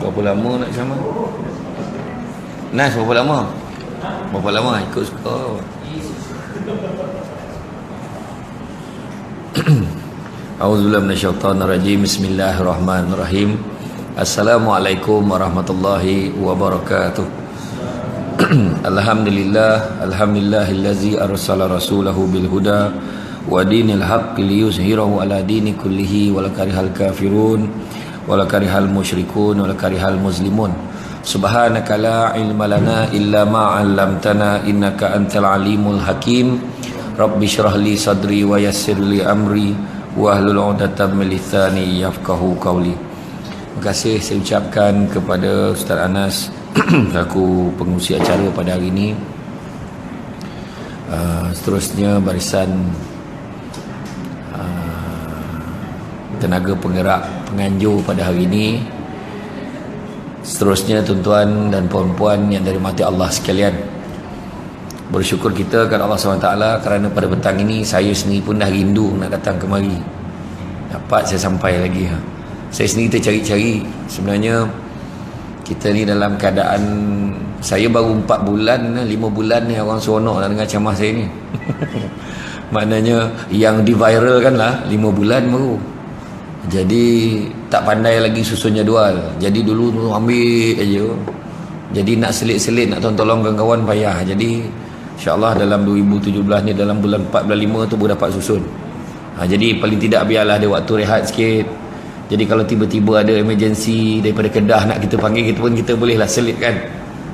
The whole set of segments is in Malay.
Berapa lama nak ceramah? Nas, berapa lama? Berapa lama? Ikut suka. A'udzubillahi minasyaitonir rajim. Bismillahirrahmanirrahim. Assalamualaikum warahmatullahi wabarakatuh. Alhamdulillahillazi arsala rasulahu bil huda wa dinil haqqi liyuzhirahu ala dini kullihi walau karihal kafirun walau karihal musyrikun walau karihal muslimun. Subhanaka la ilma lana illa ma 'allamtana innaka antal alimul hakim. Rabbi shrah li sadri wa yassir li amri wahlul 'uqdatam min lisani yafqahu qawli. Terima kasih saya ucapkan kepada Ustaz Anas selaku pengurusi acara pada hari ini. Seterusnya barisan tenaga penggerak penganjur pada hari ini. Seterusnya tuan-tuan dan puan-puan yang dari mati Allah sekalian, bersyukur kita kepada Allah SWT kerana pada petang ini saya sendiri pun dah rindu nak datang kemari. Dapat saya sampai lagi. Saya sendiri tercari-cari. Sebenarnya kita ni dalam keadaan, saya baru 4 bulan 5 bulan ni orang seronok nak dengar ceramah saya ni. Maknanya yang diviralkan lah 5 bulan baru. Jadi tak pandai lagi susun jadual. Jadi dulu ambil aja. Jadi nak selit-selit, nak tolong kawan-kawan payah. Jadi insyaAllah dalam 2017 ni, dalam bulan 4 bulan 5 tu baru dapat susun. Jadi paling tidak biarlah ada waktu rehat sikit. Jadi kalau tiba-tiba ada emergency daripada Kedah nak kita panggil, kita pun kita bolehlah selit kan,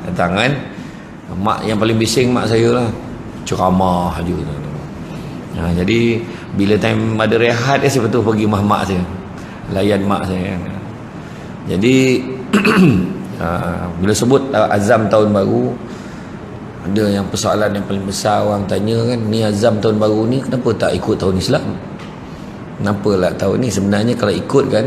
datang kan. Mak yang paling bising mak saya lah, ceramah je. Jadi bila time ada rehat saya betul pergi mak saya, layan mak saya. Jadi bila sebut azam tahun baru, ada yang persoalan yang paling besar orang tanya kan, ni azam tahun baru ni kenapa tak ikut tahun Islam? Kenapa lah tahun ni? Sebenarnya kalau ikut kan,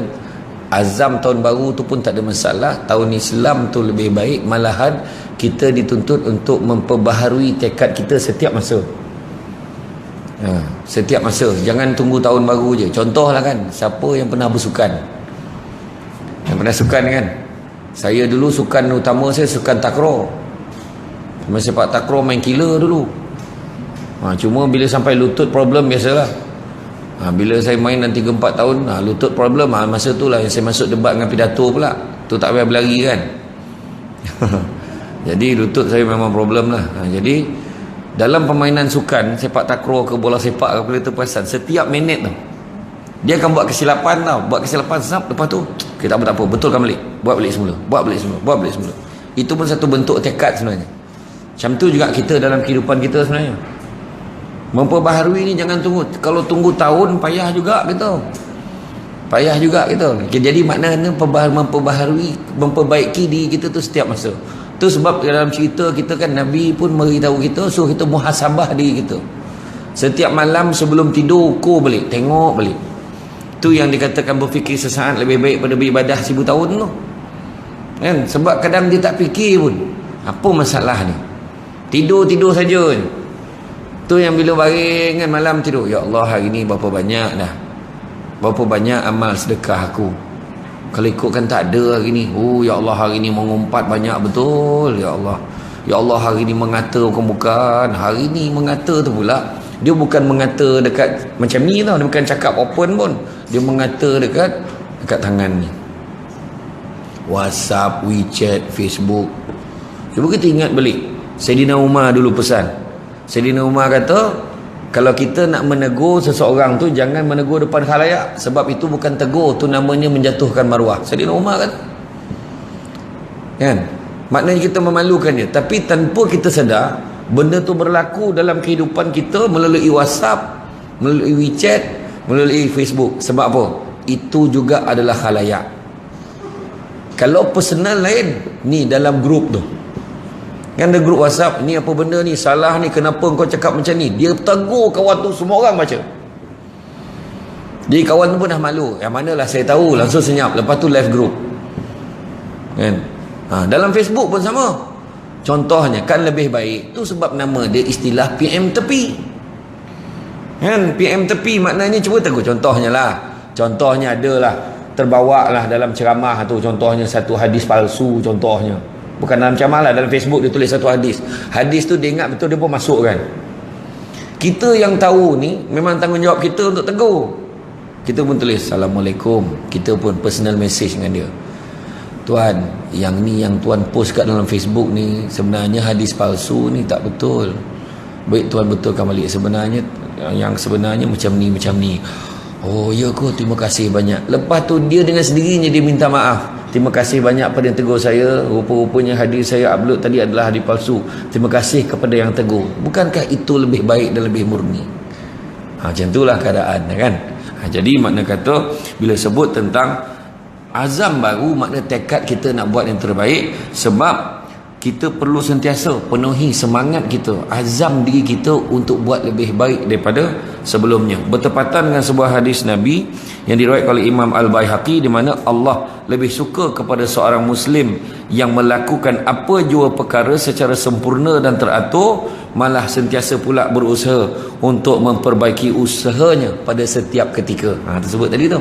azam tahun baru tu pun tak ada masalah. Tahun Islam tu lebih baik. Malahan kita dituntut untuk memperbaharui tekad kita setiap masa. Setiap masa. Jangan tunggu tahun baru je. Contohlah kan, siapa yang pernah bersukan? Yang pernah sukan kan? Saya dulu sukan utama saya sukan takraw. Masa sepak takraw main killer dulu. Cuma bila sampai lutut problem biasalah. Bila saya main nanti 3-4 tahun, lutut problem, masa tu lah yang saya masuk debat dengan pidato pula. Tu tak payah berlari kan. Jadi lutut saya memang problem lah. Jadi dalam permainan sukan, sepak takraw ke bola sepak ke, boleh terperasan setiap minit tu dia akan buat kesilapan tau. Buat kesilapan snap, lepas tu okay, tak apa, betulkan balik, buat balik semula. Itu pun satu bentuk tekad sebenarnya. Macam tu juga kita dalam kehidupan kita sebenarnya. Memperbaharui ni jangan tunggu. Kalau tunggu tahun payah juga gitu. Jadi maknanya memperbaharui, memperbaiki diri kita tu setiap masa. Tu sebab dalam cerita kita kan, Nabi pun beritahu kita suruh kita muhasabah diri kita. Setiap malam sebelum tidur ukur balik, tengok balik. Tu yang dikatakan berfikir sesaat lebih baik pada beribadah 1000 tahun tu. Kan? Sebab kadang dia tak fikir pun. Apa masalah ni? Tidur saja je. Tu yang bila baring kan malam tidur, ya Allah hari ni berapa banyak dah, berapa banyak amal sedekah aku, kalau ikutkan tak ada hari ni. Ya Allah hari ni mengumpat banyak betul. Ya Allah hari ni mengata bukan hari ni mengata tu pula, dia bukan mengata dekat macam ni tau, dia bukan cakap open pun, dia mengata dekat tangan ni, WhatsApp, WeChat, Facebook. Cuba kita ingat balik, Sayyidina Umar dulu pesan. Sayyidina Umar kata, kalau kita nak menegur seseorang tu, jangan menegur depan khalayak, sebab itu bukan tegur, tu namanya menjatuhkan maruah. Sayyidina Umar kata kan, maknanya kita memalukan dia. Tapi tanpa kita sedar, benda tu berlaku dalam kehidupan kita melalui WhatsApp, melalui WeChat, melalui Facebook. Sebab apa? Itu juga adalah khalayak. Kalau personal lain, ni dalam grup tu kan, ada grup WhatsApp, ni apa benda ni, salah ni, kenapa kau cakap macam ni, dia tegur kawan tu, semua orang baca. Jadi kawan tu pun dah malu, yang manalah saya tahu, langsung senyap, lepas tu live group kan. Dalam Facebook pun sama. Contohnya kan lebih baik tu, sebab nama dia istilah PM tepi kan. PM tepi maknanya cuba tegur. Contohnya adalah terbawa lah dalam ceramah tu, contohnya satu hadis palsu contohnya. Bukan dalam ceramah lah, dalam Facebook dia tulis satu hadis. Hadis tu dia ingat betul, dia pun masukkan. Kita yang tahu ni memang tanggungjawab kita untuk tegur. Kita pun tulis Assalamualaikum, kita pun personal message dengan dia. Tuan, yang ni yang tuan post kat dalam Facebook ni sebenarnya hadis palsu ni, tak betul. Baik tuan betulkan balik, sebenarnya yang sebenarnya macam ni macam ni. Oh ya ko, terima kasih banyak. Lepas tu dia dengan sendirinya dia minta maaf. Terima kasih banyak pada yang tegur saya. Rupa-rupanya hadis saya upload tadi adalah hadis palsu. Terima kasih kepada yang tegur. Bukankah itu lebih baik dan lebih murni? Macam itulah keadaan, kan? Jadi makna kata bila sebut tentang azam baru, makna tekad kita nak buat yang terbaik. Sebab kita perlu sentiasa penuhi semangat kita, azam diri kita untuk buat lebih baik daripada sebelumnya. Bertepatan dengan sebuah hadis Nabi yang diriwayatkan oleh Imam Al-Baihaqi, di mana Allah lebih suka kepada seorang Muslim yang melakukan apa jua perkara secara sempurna dan teratur, malah sentiasa pula berusaha untuk memperbaiki usahanya pada setiap ketika. Tersebut tadi tu,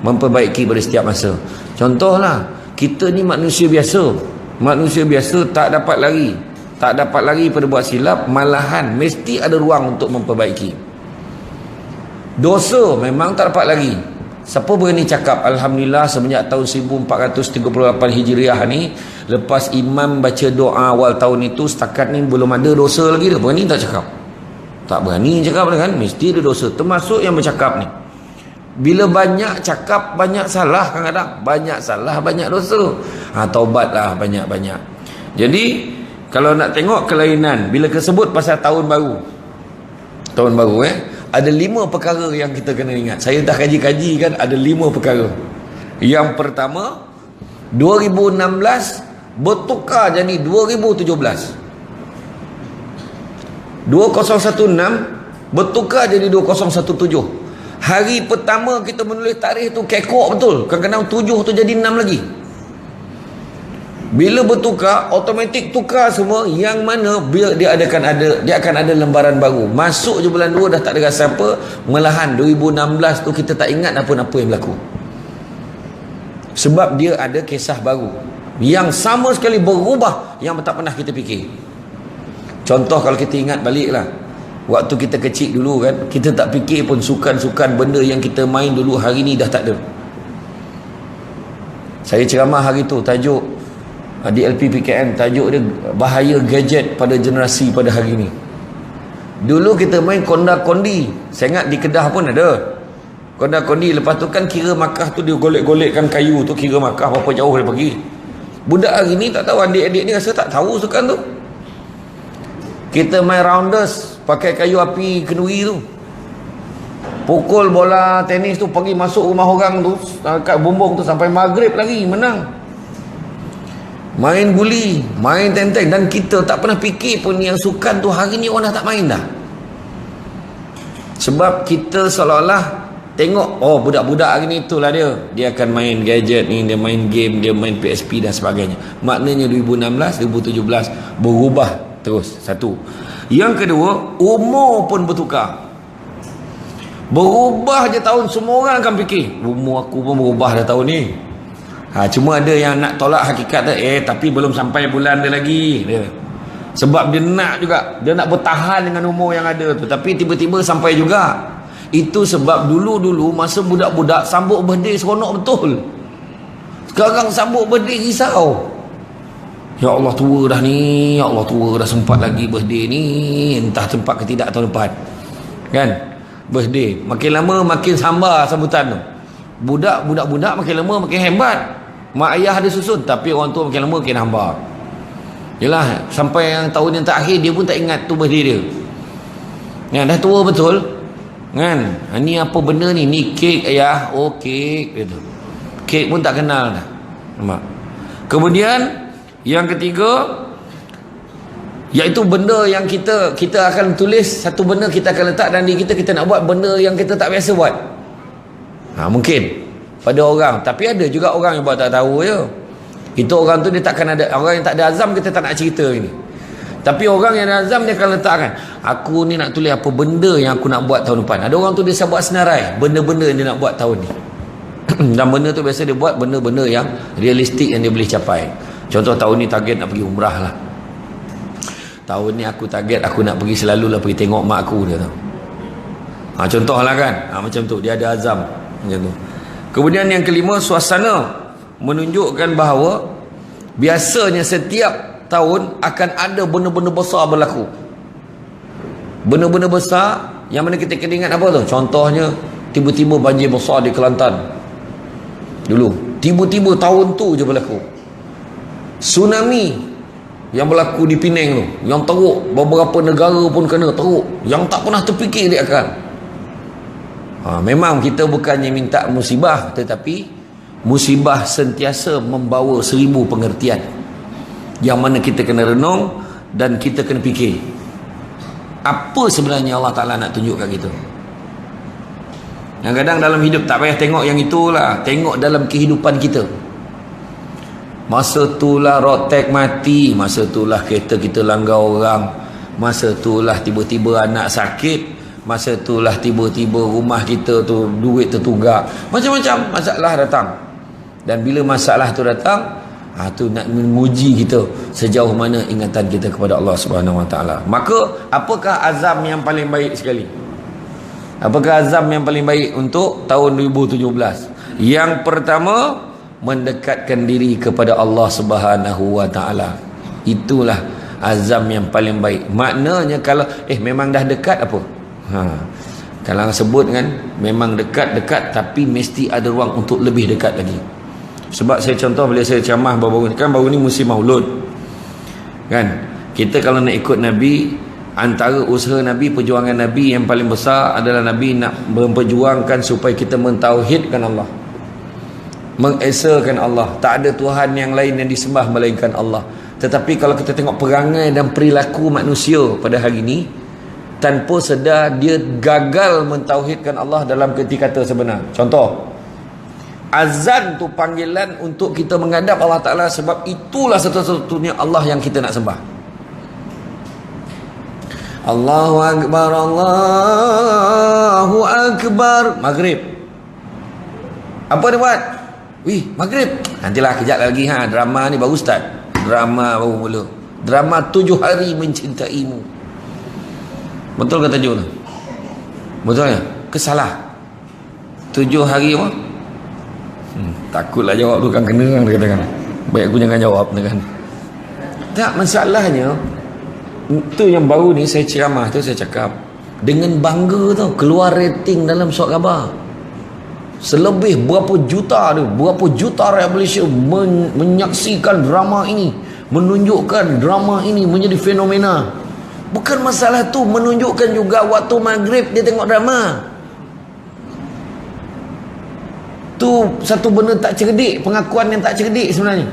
memperbaiki pada setiap masa. Contohlah, kita ni manusia biasa. Manusia biasa tak dapat lari pada buat silap, malahan mesti ada ruang untuk memperbaiki. Dosa memang tak dapat lari. Siapa berani cakap Alhamdulillah semenjak tahun 1438 Hijriah ni, lepas imam baca doa awal tahun itu, setakat ni belum ada dosa lagi dah? Berani tak cakap? Tak berani cakap kan? Mesti ada dosa, termasuk yang bercakap ni. Bila banyak cakap, banyak salah kadang-kadang. Banyak salah, banyak dosa. Taubatlah banyak-banyak. Jadi, kalau nak tengok kelainan, bila kesebut pasal tahun baru. Tahun baru ada 5 perkara yang kita kena ingat. Saya dah kaji-kaji kan, ada 5 perkara. Yang pertama, 2016 bertukar jadi 2017. 2016 bertukar jadi 2017. Hari pertama kita menulis tarikh tu kekok betul. Kadang-kadang 7 tu jadi 6 lagi. Bila bertukar, automatik tukar semua. Yang mana dia akan ada lembaran baru. Masuk je bulan 2 dah tak ada rasa apa. Malahan 2016 tu kita tak ingat apa-apa yang berlaku. Sebab dia ada kisah baru yang sama sekali berubah, yang tak pernah kita fikir. Contoh kalau kita ingat balik lah, waktu kita kecil dulu kan, kita tak fikir pun sukan-sukan benda yang kita main dulu hari ni dah tak ada. Saya ceramah hari tu, tajuk di LPPKM, tajuk dia bahaya gadget pada generasi pada hari ni. Dulu kita main konda-kondi. Saya ingat di Kedah pun ada konda-kondi. Lepas tu kan kira markah tu dia golek-golekkan kayu tu, kira markah berapa jauh dia pergi. Budak hari ni tak tahu, adik-adik ni rasa tak tahu sukan tu. Kita main rounders pakai kayu api kenduri tu. Pukul bola tenis tu, pergi masuk rumah orang tu kat bumbung tu sampai maghrib lagi menang. Main guli, main tenteng. Dan kita tak pernah fikir pun yang sukan tu hari ni orang dah tak main dah. Sebab kita seolah-olah tengok, oh budak-budak hari ni itulah dia akan main gadget ni, dia main game, dia main PSP dan sebagainya. Maknanya 2016, 2017 berubah terus. Satu. Yang kedua, umur pun bertukar. Berubah je tahun, semua orang akan fikir umur aku pun berubah dah tahun ni. Cuma ada yang nak tolak hakikat tu, tapi belum sampai bulan dia lagi dia. Sebab dia nak juga, dia nak bertahan dengan umur yang ada tu, tapi tiba-tiba sampai juga. Itu sebab dulu-dulu masa budak-budak sambut birthday seronok betul. Sekarang sambut birthday risau. Ya Allah tua dah ni, ya Allah tua dah sempat lagi birthday ni, entah tempat ke tidak tahun depan. Kan? Birthday makin lama makin sambar sambutan tu. Budak-budak makin lama makin hebat. Mak ayah ada susun, tapi orang tua makin lama makin hambar. Yalah, sampai yang tahun yang terakhir dia pun tak ingat tu birthday dia. Ya, dah tua betul. Kan? Ni apa benda ni? Ni kek ayah. Oh kek gitu. Kek pun tak kenal dah. Nampak? Kemudian yang ketiga, iaitu benda yang kita akan tulis satu benda, kita akan letak dalam diri kita nak buat benda yang kita tak biasa buat. Mungkin pada orang, tapi ada juga orang yang buat tak tahu je. Itu orang tu dia takkan ada, orang yang tak ada azam kita tak nak cerita ini. Tapi orang yang ada azam dia akan letakkan, aku ni nak tulis apa benda yang aku nak buat tahun depan. Ada orang tu dia buat senarai benda-benda yang dia nak buat tahun ni. Dan benda tu biasa dia buat benda-benda yang realistik yang dia boleh capai. Contoh tahun ni target nak pergi umrah lah. Tahun ni aku target aku nak pergi selalu lah pergi tengok mak aku, dia tahu. Contoh lah kan, macam tu, dia ada azam macam tu. Kemudian yang kelima, suasana menunjukkan bahawa biasanya setiap tahun akan ada benda-benda besar berlaku. Benda-benda besar yang mana kita kena ingat apa tu? Contohnya tiba-tiba banjir besar di Kelantan dulu, tiba-tiba tahun tu je berlaku. Tsunami yang berlaku di Penang tu, yang teruk, beberapa negara pun kena teruk, yang tak pernah terfikir dia akan. Memang kita bukannya minta musibah, tetapi musibah sentiasa membawa 1000 pengertian yang mana kita kena renung dan kita kena fikir apa sebenarnya Allah Ta'ala nak tunjukkan kita. Yang kadang dalam hidup tak payah tengok yang itulah, tengok dalam kehidupan kita. Masa itulah road mati, masa itulah kereta kita langgar orang, masa itulah tiba-tiba anak sakit, masa itulah tiba-tiba rumah kita tu duit tertunggak, macam-macam masalah datang. Dan bila masalah tu datang, tu nak menguji kita sejauh mana ingatan kita kepada Allah Subhanahu Wa Taala. Maka apakah azam yang paling baik sekali? Apakah azam yang paling baik untuk tahun 2017? Yang pertama, mendekatkan diri kepada Allah Subhanahu Wa Taala. Itulah azam yang paling baik. Maknanya kalau memang dah dekat apa? Kalau sebut kan memang dekat-dekat, tapi mesti ada ruang untuk lebih dekat lagi. Sebab saya contoh bila saya ceramah baru-baru ni, kan baru ni musim Maulud. Kan? Kita kalau nak ikut Nabi, antara usaha Nabi, perjuangan Nabi yang paling besar adalah Nabi nak memperjuangkan supaya kita mentauhidkan Allah, mengesakan Allah. Tak ada Tuhan yang lain yang disembah melainkan Allah. Tetapi kalau kita tengok perangai dan perilaku manusia pada hari ini, tanpa sedar dia gagal mentauhidkan Allah dalam kerti kata sebenar. Contoh, azan tu panggilan untuk kita menghadap Allah Ta'ala, sebab itulah satu-satunya Allah yang kita nak sembah. Allahu Akbar, Allahu Akbar. Maghrib, apa dia buat? Maghrib, nantilah kejap lagi drama ni baru start. Drama baru mula. Drama 7 hari mencintaimu. Betul ke tajuk tu? Betul ya? Kesalah 7 hari apa? Takutlah jawab tu kan kena kan, dia katakan. Baik aku jangan jawab kan. Tak, masalahnya tu yang baru ni saya ceramah tu, saya cakap dengan bangga tau, keluar rating dalam surat khabar. Selebih berapa juta rakyat Malaysia menyaksikan drama ini, menunjukkan drama ini menjadi fenomena. Bukan masalah tu, menunjukkan juga waktu maghrib dia tengok drama. Tu satu benda tak cerdik, pengakuan yang tak cerdik sebenarnya.